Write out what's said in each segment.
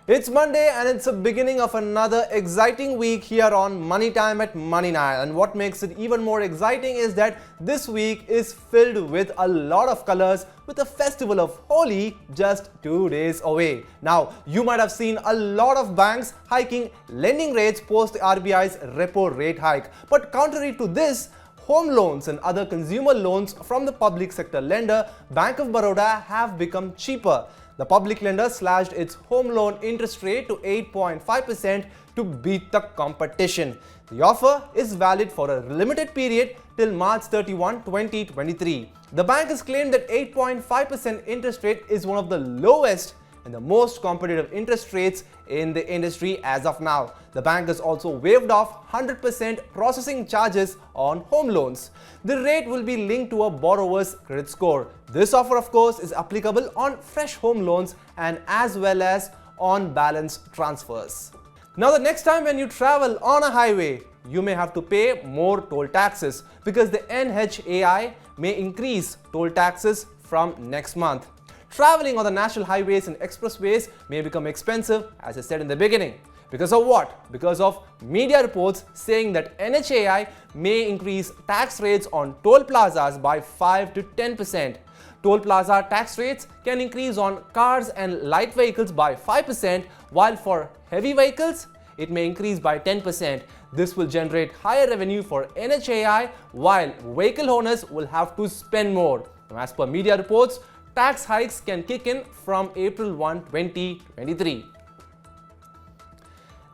It's Monday and it's the beginning of another exciting week here on Money Time at Money9, and what makes it even more exciting is that this week is filled with a lot of colors with the festival of Holi just 2 days away. Now, you might have seen a lot of banks hiking lending rates post the RBI's repo rate hike, but contrary to this, home loans and other consumer loans from the public sector lender Bank of Baroda have become cheaper. The public lender slashed its home loan interest rate to 8.5% to beat the competition. The offer is valid for a limited period till March 31, 2023. The bank has claimed that 8.5% interest rate is one of the lowest and the most competitive interest rates in the industry as of now. The bank has also waived off 100% processing charges on home loans. The rate will be linked to a borrower's credit score. This offer, of course, is applicable on fresh home loans and as well as on balance transfers. Now, the next time when you travel on a highway, you may have to pay more toll taxes because the NHAI may increase toll taxes from next month. Traveling on the national highways and expressways may become expensive, as I said in the beginning. Because of what? Because of media reports saying that NHAI may increase tax rates on toll plazas by 5 to 10%. Toll plaza tax rates can increase on cars and light vehicles by 5%, while for heavy vehicles, it may increase by 10%. This will generate higher revenue for NHAI, while vehicle owners will have to spend more. Now, as per media reports, tax hikes can kick in from April 1, 2023.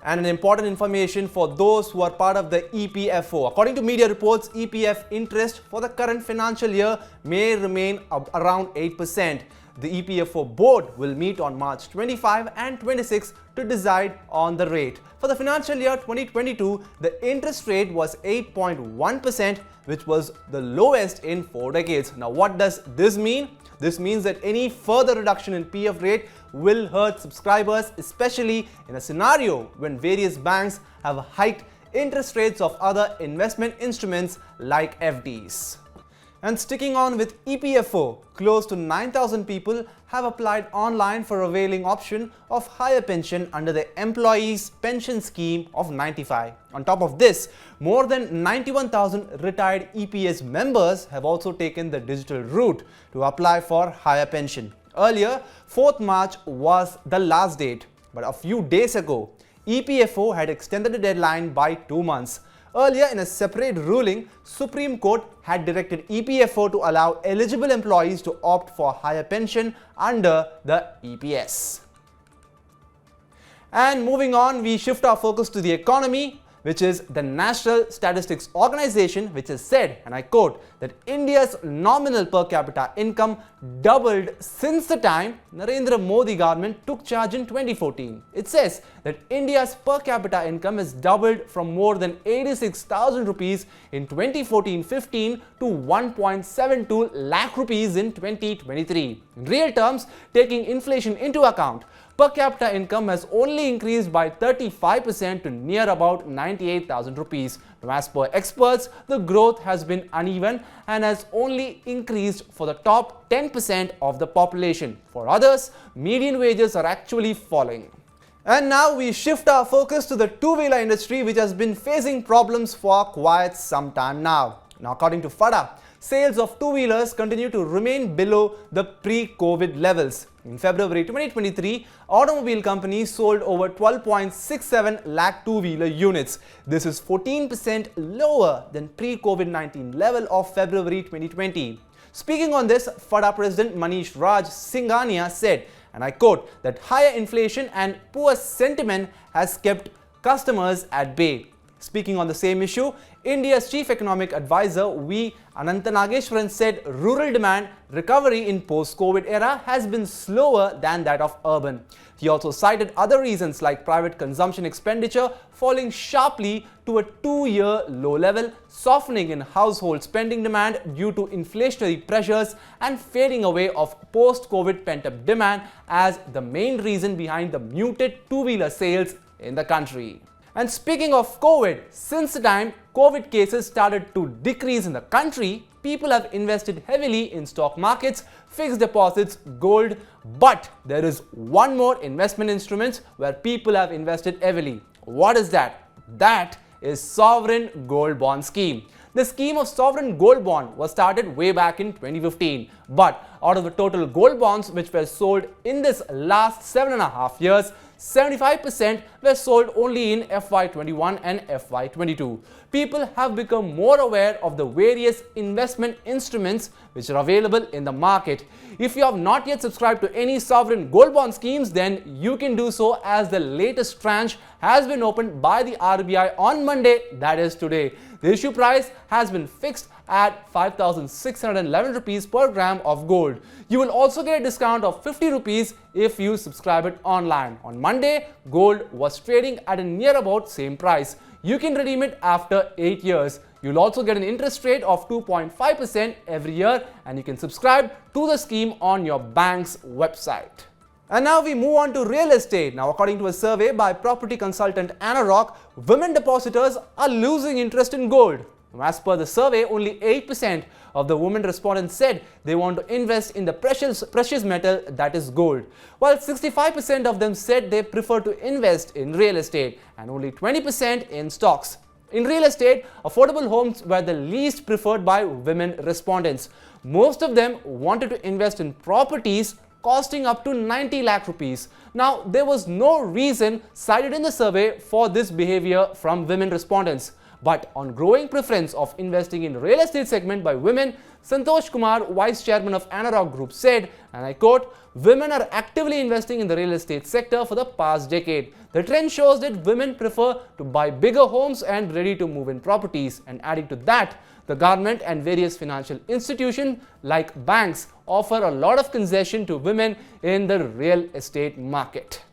And an important information for those who are part of the EPFO. According to media reports, EPF interest for the current financial year may remain around 8%. The EPFO board will meet on March 25 and 26 to decide on the rate. For the financial year 2022, the interest rate was 8.1%, which was the lowest in 4 decades. Now, what does this mean? This means that any further reduction in PF rate will hurt subscribers, especially in a scenario when various banks have hiked interest rates of other investment instruments like FDs. And sticking on with EPFO, close to 9,000 people have applied online for availing option of higher pension under the Employees Pension Scheme of 95. On top of this, more than 91,000 retired EPS members have also taken the digital route to apply for higher pension. Earlier, 4th March was the last date, but a few days ago, EPFO had extended the deadline by 2 months. Earlier, in a separate ruling, Supreme Court had directed EPFO to allow eligible employees to opt for higher pension under the EPS. And moving on, we shift our focus to the economy, which is the National Statistics Organization, which has said, and I quote, that India's nominal per capita income doubled since the time Narendra Modi government took charge in 2014. It says that India's per capita income has doubled from more than 86,000 rupees in 2014-15 to 1.72 lakh rupees in 2023. In real terms, taking inflation into account, per capita income has only increased by 35% to near about 98,000 rupees. Now, as per experts, the growth has been uneven and has only increased for the top 10% of the population. For others, median wages are actually falling. And now we shift our focus to the two-wheeler industry, which has been facing problems for quite some time now. Now, according to FADA, sales of two-wheelers continue to remain below the pre-COVID levels. In February 2023, automobile companies sold over 12.67 lakh two-wheeler units. This is 14% lower than pre-COVID-19 level of February 2020. Speaking on this, FADA President Manish Raj Singhania said, and I quote, that higher inflation and poor sentiment has kept customers at bay. Speaking on the same issue, India's Chief Economic Advisor V. Anantanageshwaran said rural demand recovery in post-COVID era has been slower than that of urban. He also cited other reasons like private consumption expenditure falling sharply to a 2-year low level, softening in household spending demand due to inflationary pressures, and fading away of post-COVID pent-up demand as the main reason behind the muted two-wheeler sales in the country. And speaking of COVID, since the time COVID cases started to decrease in the country, people have invested heavily in stock markets, fixed deposits, gold, but there is one more investment instrument where people have invested heavily. What is that? That is sovereign gold bond scheme. The scheme of sovereign gold bond was started way back in 2015, but out of the total gold bonds which were sold in this last 7.5 years, 75% were sold only in FY21 and FY22. People have become more aware of the various investment instruments which are available in the market. If you have not yet subscribed to any sovereign gold bond schemes, then you can do so, as the latest tranche has been opened by the RBI on Monday, that is today. The issue price has been fixed at 5,611 rupees per gram of gold. You will also get a discount of 50 rupees if you subscribe it online. On Monday, gold was trading at a near about same price. You can redeem it after 8 years. You'll also get an interest rate of 2.5% every year, and you can subscribe to the scheme on your bank's website. And now we move on to real estate. Now, according to a survey by property consultant Anna, women depositors are losing interest in gold. Now, as per the survey, only 8% of the women respondents said they want to invest in the precious metal, that is gold, while 65% of them said they prefer to invest in real estate and only 20% in stocks. In real estate, affordable homes were the least preferred by women respondents. Most of them wanted to invest in properties costing up to 90 lakh rupees. Now, there was no reason cited in the survey for this behavior from women respondents. But on growing preference of investing in real estate segment by women, Santosh Kumar, vice chairman of Anurag Group, said, and I quote, "Women are actively investing in the real estate sector for the past decade. The trend shows that women prefer to buy bigger homes and ready-to-move-in properties." And adding to that, the government and various financial institutions like banks offer a lot of concession to women in the real estate market.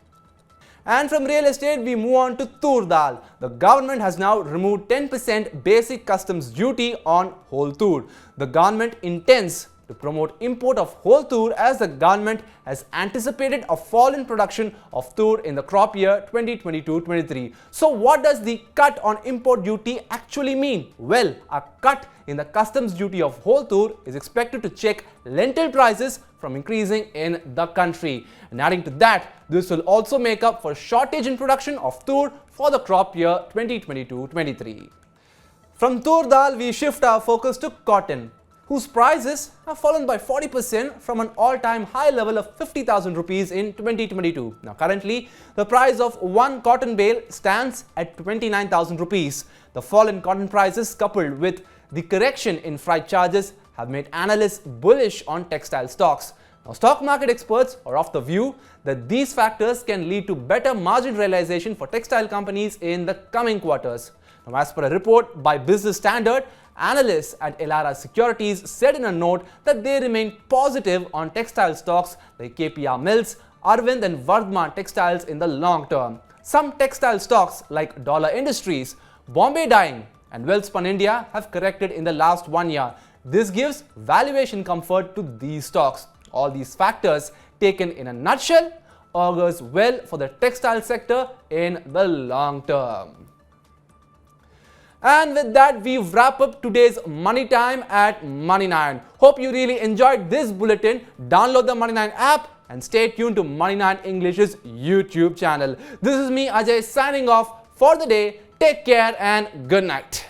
And from real estate, we move on to tur dal. The government has now removed 10% basic customs duty on whole tur. The government intends to promote import of whole tur, as the government has anticipated a fall in production of tur in the crop year 2022-23. So what does the cut on import duty actually mean? Well, a cut in the customs duty of whole tur is expected to check lentil prices from increasing in the country. And adding to that, this will also make up for shortage in production of tur for the crop year 2022-23. From tur dal, we shift our focus to cotton, whose prices have fallen by 40% from an all-time high level of 50,000 rupees in 2022. Now, currently, the price of one cotton bale stands at 29,000 rupees. The fall in cotton prices, coupled with the correction in freight charges, have made analysts bullish on textile stocks. Now, stock market experts are of the view that these factors can lead to better margin realization for textile companies in the coming quarters. Now, as per a report by Business Standard, analysts at Elara Securities said in a note that they remain positive on textile stocks like KPR Mills, Arvind and Vardhman Textiles in the long term. Some textile stocks like Dollar Industries, Bombay Dyeing and Welspun India have corrected in the last 1 year. This gives valuation comfort to these stocks. All these factors taken in a nutshell augurs well for the textile sector in the long term. And with that, we wrap up today's Money Time at Money9. Hope you really enjoyed this bulletin. Download the Money9 app and stay tuned to Money9 English's YouTube channel. This is me, Ajay, signing off for the day. Take care and good night.